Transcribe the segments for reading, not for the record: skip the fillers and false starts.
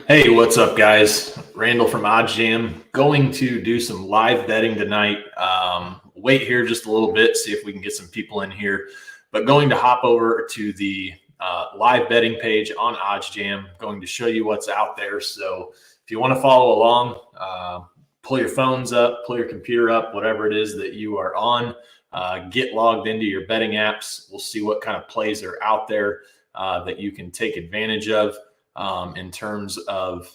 Hey, what's up, guys? Randall from Odd Jam. Going to do some live betting tonight. Wait here just a little bit, see if we can get some people in here. But going to hop over to the live betting page on Odd Jam. Going to show you what's out there. So if you want to follow along, pull your phones up, pull your computer up, whatever it is that you are on. Get logged into your betting apps. We'll see what kind of plays are out there that you can take advantage of. In terms of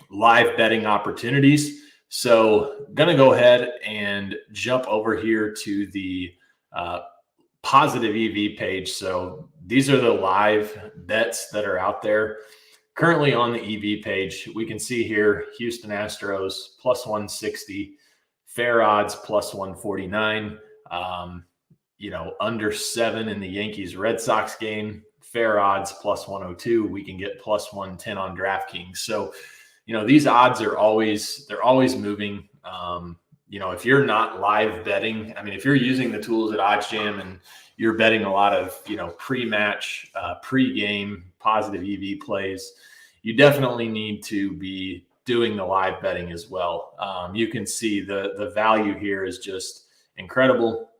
live betting opportunities. So going to go ahead and jump over here to the positive EV page. So these are the live bets that are out there. Currently on the EV page, we can see here Houston Astros plus 160, fair odds plus 149, under 7 in the Yankees Red Sox game. Fair odds plus 102. We can get plus 110 on DraftKings. So, these odds are always moving. If you're not live betting, if you're using the tools at OddsJam and you're betting a lot of, pre-match, pre-game positive EV plays, you definitely need to be doing the live betting as well. You can see the value here is just incredible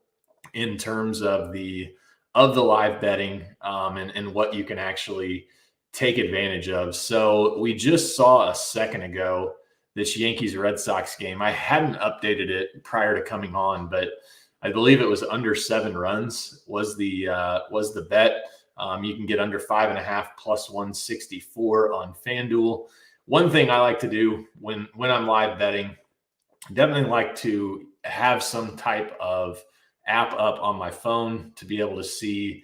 in terms of the live betting and what you can actually take advantage of. So we just saw a second ago this Yankees Red Sox game. I hadn't updated it prior to coming on, but I believe it was under 7 runs was the bet. You can get under 5.5 plus 164 on FanDuel. One thing I like to do when I'm live betting, definitely like to have some type of app up on my phone to be able to see,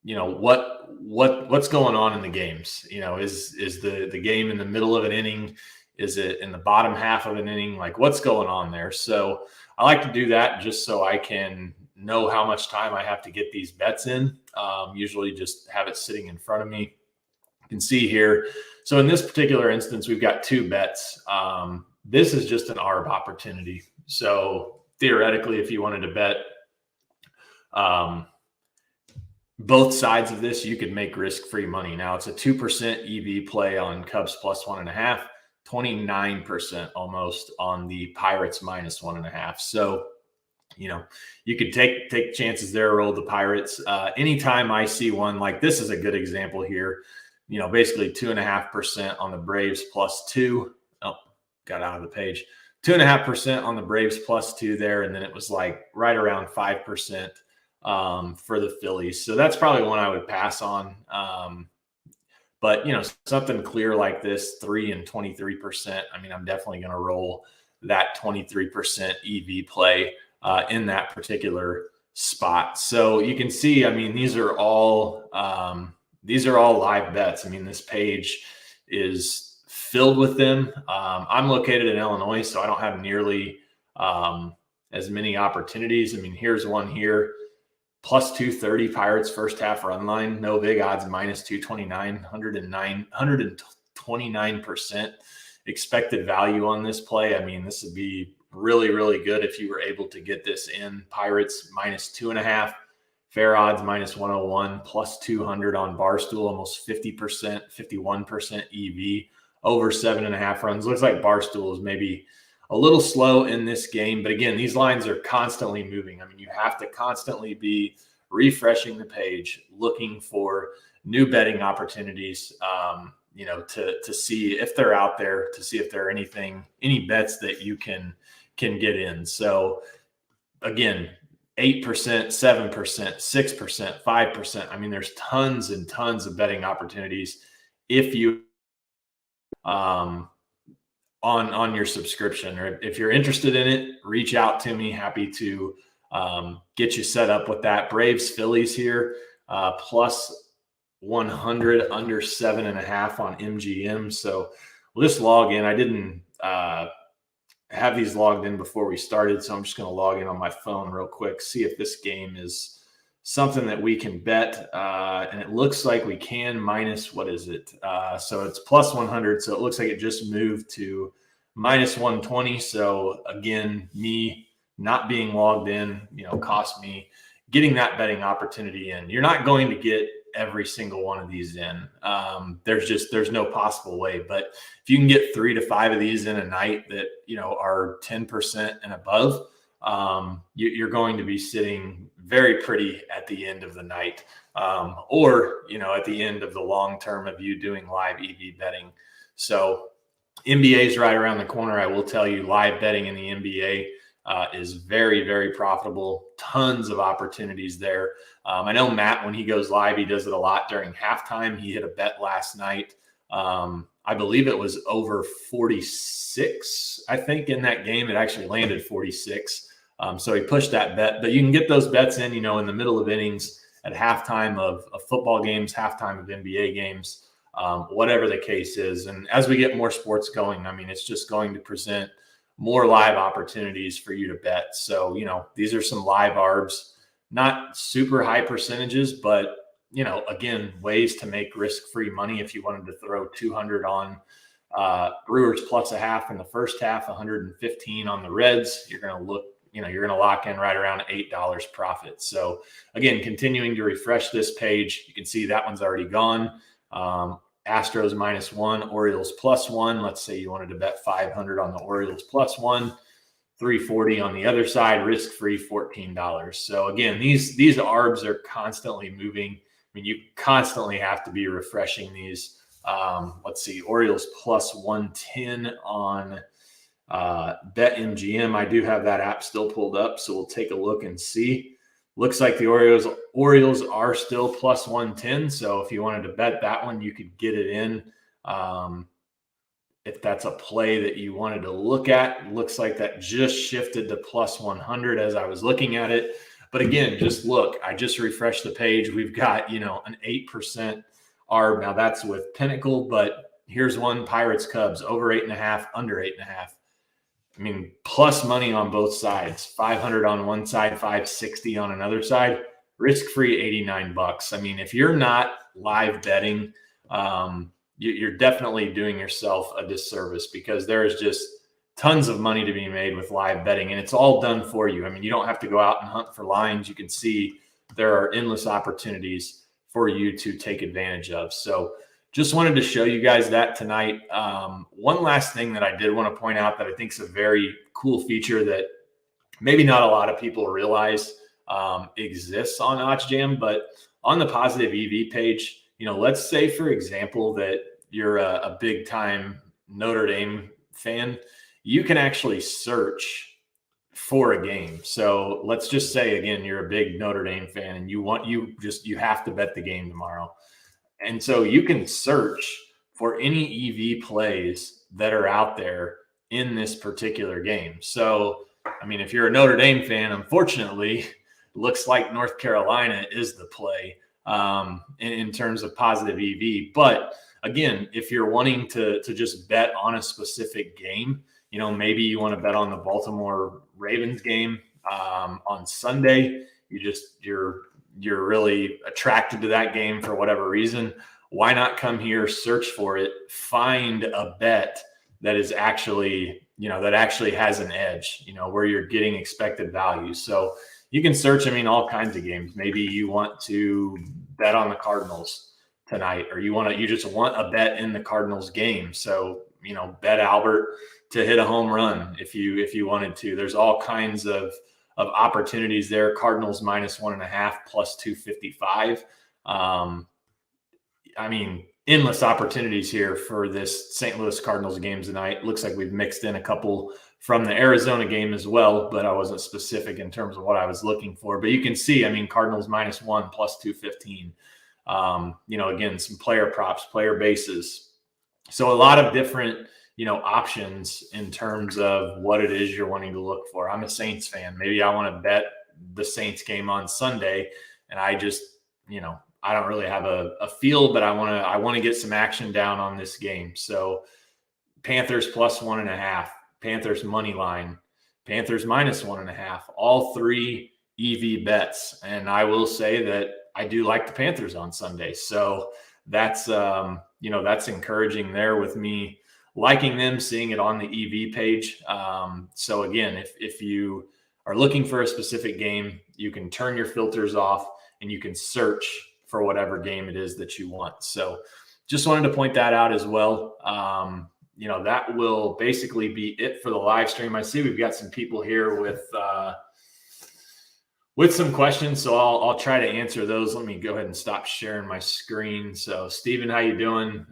what's going on in the games. Is the game in the middle of an inning? Is it in the bottom half of an inning? Like, what's going on there? So I like to do that just so I can know how much time I have to get these bets in. Usually just have it sitting in front of me. You can see here. So in this particular instance, we've got 2 bets. This is just an ARB opportunity. So theoretically, if you wanted to bet both sides of this, you could make risk-free money. Now it's a 2% EV play on Cubs plus 1.5, 29% almost on the Pirates minus 1.5. So, you could take chances there, roll the Pirates. Anytime I see one, like this is a good example here, basically 2.5% on the Braves plus 2. Oh, got out of the page. 2.5% on the Braves plus 2 there. And then it was like right around 5% for the Phillies. So that's probably one I would pass on. But, something clear like this, 3 and 23%. I'm definitely going to roll that 23% EV play in that particular spot. So you can see, these are all live bets. This page is filled with them. I'm located in Illinois, so I don't have nearly as many opportunities. Here's one here, plus 230 Pirates first half run line, no big odds, minus 229, 129% expected value on this play. This would be really, really good if you were able to get this in. Pirates minus 2.5, fair odds minus 101, plus 200 on Barstool, almost 50%, 51% EV. Over 7.5 runs. Looks like Barstool is maybe a little slow in this game. But again, these lines are constantly moving. You have to constantly be refreshing the page, looking for new betting opportunities, to see if they're out there, to see if there are any bets that you can get in. So again, 8%, 7%, 6%, 5%. There's tons and tons of betting opportunities if you on your subscription, or if you're interested in it, reach out to me. Happy to get you set up with that. Braves Phillies here, plus 100 under 7.5 on MGM. So we'll just log in. I didn't have these logged in before we started, so I'm just going to log in on my phone real quick, see if this game is something that we can bet. And it looks like we can, minus, what is it? So it's plus 100. So it looks like it just moved to minus 120. So again, me not being logged in, cost me getting that betting opportunity in. You're not going to get every single one of these in. There's no possible way. But if you can get 3 to 5 of these in a night that, are 10% and above, you're going to be sitting very pretty at the end of the night, or at the end of the long term of you doing live EV betting. So NBA is right around the corner. I will tell you, live betting in the NBA is very, very profitable. Tons of opportunities there. I know Matt, when he goes live, he does it a lot during halftime. He hit a bet last night. I believe it was over 46. I think in that game, it actually landed 46. So he pushed that bet. But you can get those bets in, in the middle of innings, at halftime of football games, halftime of NBA games, whatever the case is. And as we get more sports going, it's just going to present more live opportunities for you to bet. So, these are some live ARBs, not super high percentages, but, again, ways to make risk-free money. If you wanted to throw 200 on Brewers plus a half in the first half, 115 on the Reds, you're going to lock in right around $8 profit. So again, continuing to refresh this page, you can see that one's already gone. Astros -1, Orioles +1. Let's say you wanted to bet 500 on the Orioles +1, 340 on the other side, risk-free $14. So again, these ARBs are constantly moving. You constantly have to be refreshing these. Let's see, Orioles +110 on BetMGM. I do have that app still pulled up, so we'll take a look and see. Looks like the Orioles are still +110. So if you wanted to bet that one, you could get it in. If that's a play that you wanted to look at, looks like that just shifted to +100 as I was looking at it. But again, just look, I just refreshed the page. We've got, an 8% ARB. Now that's with Pinnacle, but here's one, Pirates Cubs, over 8.5, under 8.5. Plus money on both sides, 500 on one side, 560 on another side, risk-free $89. If you're not live betting, you're definitely doing yourself a disservice, because there is just tons of money to be made with live betting, and it's all done for you. You don't have to go out and hunt for lines. You can see there are endless opportunities for you to take advantage of. So just wanted to show you guys that tonight. One last thing that I did want to point out that I think is a very cool feature that maybe not a lot of people realize exists on OddsJam, but on the positive EV page, let's say, for example, that you're a big time Notre Dame fan, you can actually search for a game. So let's just say, again, you're a big Notre Dame fan and you have to bet the game tomorrow. And so you can search for any EV plays that are out there in this particular game. So, if you're a Notre Dame fan, unfortunately, it looks like North Carolina is the play in terms of positive EV. But again, if you're wanting to just bet on a specific game, maybe you want to bet on the Baltimore Ravens game on Sunday. You're really attracted to that game for whatever reason. Why not come here, search for it, find a bet that is actually, that actually has an edge, where you're getting expected value. So you can search, all kinds of games. Maybe you want to bet on the Cardinals tonight, or you just want a bet in the Cardinals game. So, bet Albert to hit a home run if you wanted to. There's all kinds of opportunities there. Cardinals -1.5 plus 255. Endless opportunities here for this St. Louis Cardinals game tonight. Looks like we've mixed in a couple from the Arizona game as well, but I wasn't specific in terms of what I was looking for. But you can see, Cardinals -1 plus 215. Again, some player props, player bases. So a lot of different, options in terms of what it is you're wanting to look for. I'm a Saints fan. Maybe I want to bet the Saints game on Sunday, and I just, I don't really have a feel, but I want to get some action down on this game. So Panthers +1.5, Panthers money line, Panthers -1.5, all three EV bets. And I will say that I do like the Panthers on Sunday. So that's, that's encouraging there with me liking them, seeing it on the EV page. So again, if you are looking for a specific game, you can turn your filters off and you can search for whatever game it is that you want. So just wanted to point that out as well. That will basically be it for the live stream. I see we've got some people here with some questions, so I'll try to answer those. Let me go ahead and stop sharing my screen. So Steven, how you doing?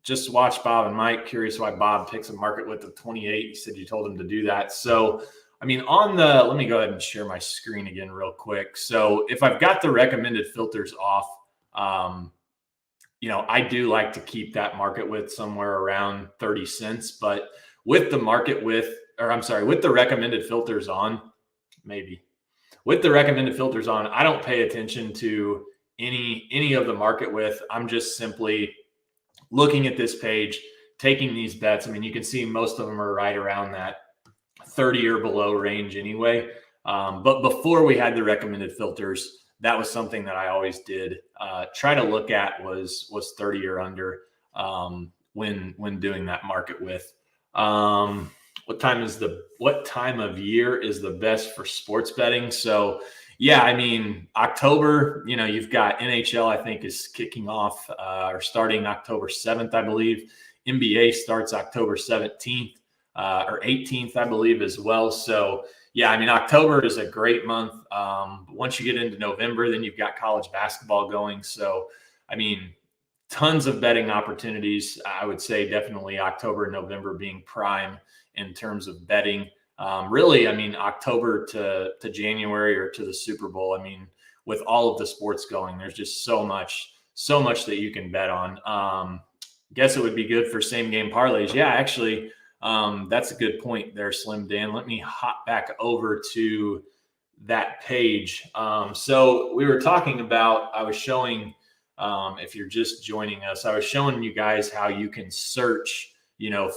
Just watch Bob and Mike. Curious why Bob picks a market width of 28. You said you told him to do that. So, let me go ahead and share my screen again real quick. So if I've got the recommended filters off, I do like to keep that market width somewhere around 30 cents, but with the with the recommended filters on, with the recommended filters on, I don't pay attention to any of the market width. I'm just simply looking at this page, taking these bets. You can see most of them are right around that 30 or below range anyway. But before we had the recommended filters, that was something that I always did try to look at was 30 or under when doing that market width. What time of year is the best for sports betting? So October, you've got NHL, I think, is kicking off or starting October 7th, I believe. NBA starts October 17th or 18th, I believe, as well. So October is a great month. Once you get into November, then you've got college basketball going. So, tons of betting opportunities. I would say definitely October and November being prime in terms of betting. October to January or to the Super Bowl. With all of the sports going, there's just so much that you can bet on. Guess it would be good for same game parlays. Yeah, actually, that's a good point there, Slim Dan. Let me hop back over to that page. So we were talking about, I was showing, if you're just joining us, I was showing you guys how you can search,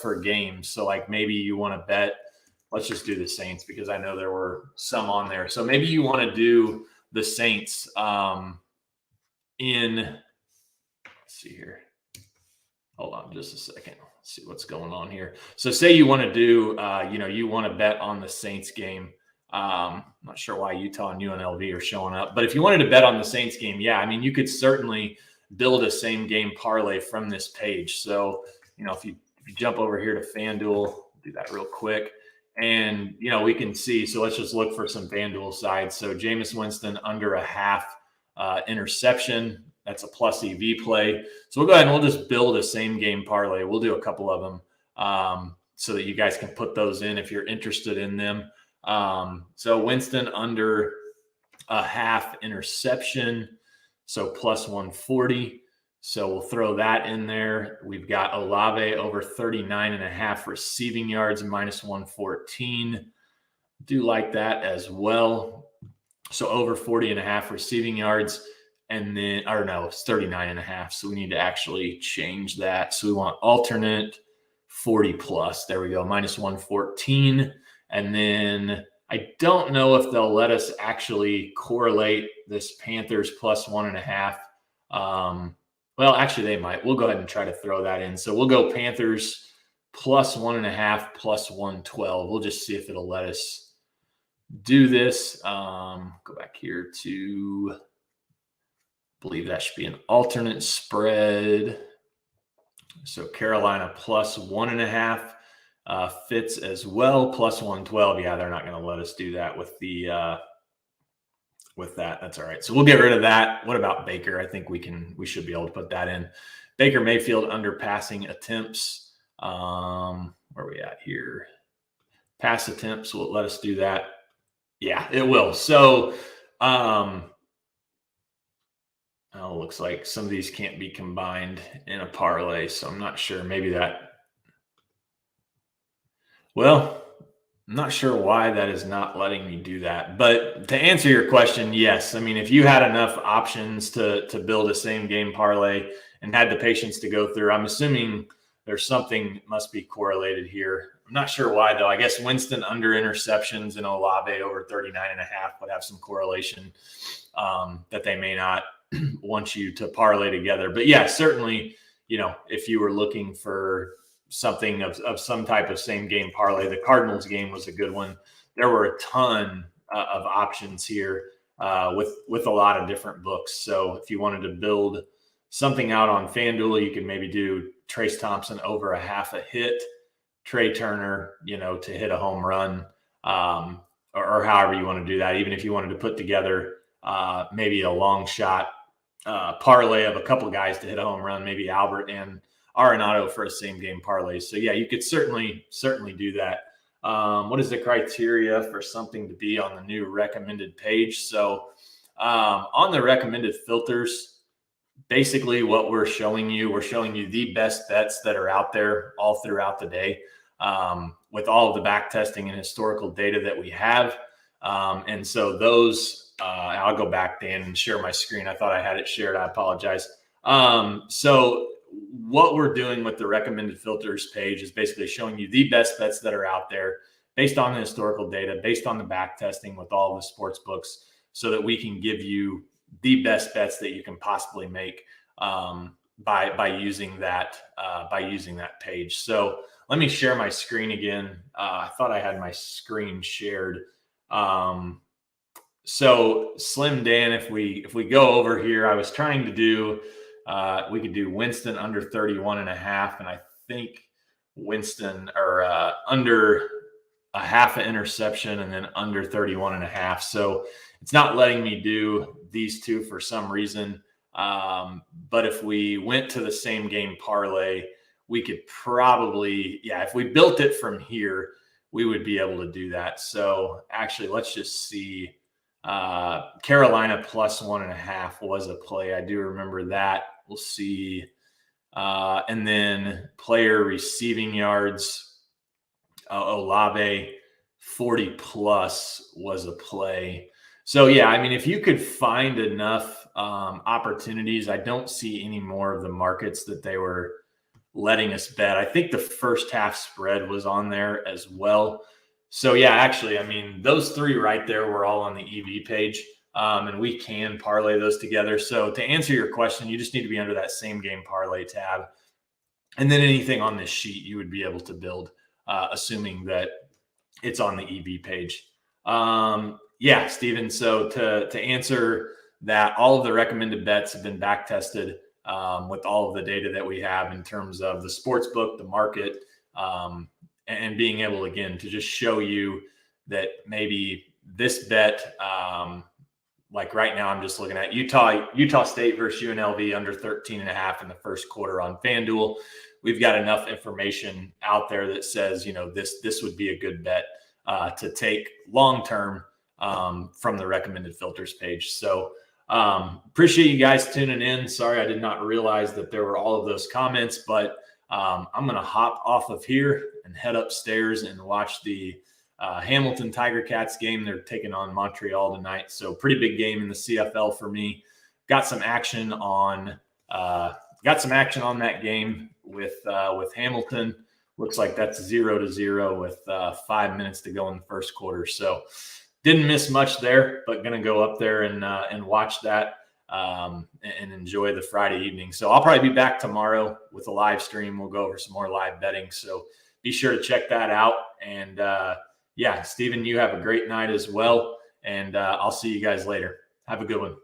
for games. So like maybe you want to bet, let's just do the Saints because I know there were some on there. So maybe you want to do the Saints let's see here. Hold on just a second. Let's see what's going on here. So say you want to do, you want to bet on the Saints game. I'm not sure why Utah and UNLV are showing up, but if you wanted to bet on the Saints game, you could certainly build a same game parlay from this page. So, if you jump over here to FanDuel, do that real quick. And, we can see, so let's just look for some FanDuel sides. So Jameis Winston under a half interception. That's a plus EV play. So we'll go ahead and we'll just build a same game parlay. We'll do a couple of them so that you guys can put those in if you're interested in them. So Winston under a half interception. So plus 140. So we'll throw that in there. We've got Olave over 39.5 receiving yards, minus 114. Do like that as well. So over 40.5 receiving yards. And then, it's 39.5. So we need to actually change that. So we want alternate 40 plus. There we go. Minus 114. And then I don't know if they'll let us actually correlate this Panthers plus 1.5. Well, actually they might. We'll go ahead and try to throw that in. So we'll go Panthers plus 1.5 plus 112. We'll just see if it'll let us do this. Go back here to, I believe that should be an alternate spread. So Carolina plus 1.5 fits as well. Plus 112. Yeah, they're not going to let us do that with the with that. That's all right. So we'll get rid of that. What about Baker? I think we should be able to put that in. Baker Mayfield under passing attempts. Where are we at here? Pass attempts. Will it let us do that? Yeah, it will. So looks like some of these can't be combined in a parlay. So I'm not sure. Maybe that. Well, I'm not sure why that is not letting me do that. But to answer your question, yes. If you had enough options to build a same game parlay and had the patience to go through, I'm assuming there's something must be correlated here. I'm not sure why, though. I guess Winston under interceptions and Olave over 39.5 would have some correlation that they may not want you to parlay together. But yeah, certainly, if you were looking for something of some type of same game parlay, the Cardinals game was a good one. There were a ton of options here. with a lot of different books. So if you wanted to build something out on FanDuel, you could maybe do Trace Thompson over a half a hit, Trey Turner, to hit a home run, or however you want to do that. Even if you wanted to put together maybe a long shot parlay of a couple guys to hit a home run, maybe Albert and Arenado for a same game parlay. So yeah, you could certainly do that. What is the criteria for something to be on the new recommended page? So on the recommended filters, basically what we're showing you the best bets that are out there all throughout the day, with all of the back testing and historical data that we have. And so those, I'll go back, Dan, and share my screen. I thought I had it shared. I apologize. So what we're doing with the recommended filters page is basically showing you the best bets that are out there based on the historical data, based on the back testing with all the sports books, so that we can give you the best bets that you can possibly make by using that page. So let me share my screen again. I thought I had my screen shared. So Slim Dan, if we go over here, I was trying to do, we could do Winston under 31.5. And I think Winston or under a half an interception and then under 31.5. So it's not letting me do these two for some reason. But if we went to the same game parlay, we could probably, if we built it from here, we would be able to do that. So actually, let's just see. Carolina plus 1.5 was a play. I do remember that. We'll see. And then player receiving yards, Olave 40 plus was a play. So yeah, I mean, if you could find enough opportunities, I don't see any more of the markets that they were letting us bet. I think the first half spread was on there as well. So yeah, actually, I mean, those three right there were all on the EV page, and we can parlay those together. So to answer your question, you just need to be under that same game parlay tab. And then anything on this sheet you would be able to build, assuming that it's on the EV page. Yeah, Steven. So to answer that, all of the recommended bets have been back tested with all of the data that we have in terms of the sports book, the market, and being able, again, to just show you that maybe this bet, like right now, I'm just looking at Utah State versus UNLV under 13.5 in the first quarter on FanDuel. We've got enough information out there that says, this would be a good bet to take long-term from the recommended filters page. So appreciate you guys tuning in. Sorry, I did not realize that there were all of those comments, but I'm going to hop off of here and head upstairs and watch the Hamilton Tiger Cats game. They're taking on Montreal tonight. So pretty big game in the CFL for me. Got some action on that game with Hamilton. Looks like that's 0-0 with 5 minutes to go in the first quarter. So didn't miss much there, but going to go up there and watch that and enjoy the Friday evening. So I'll probably be back tomorrow with a live stream. We'll go over some more live betting. So be sure to check that out. And Steven, you have a great night as well. And I'll see you guys later. Have a good one.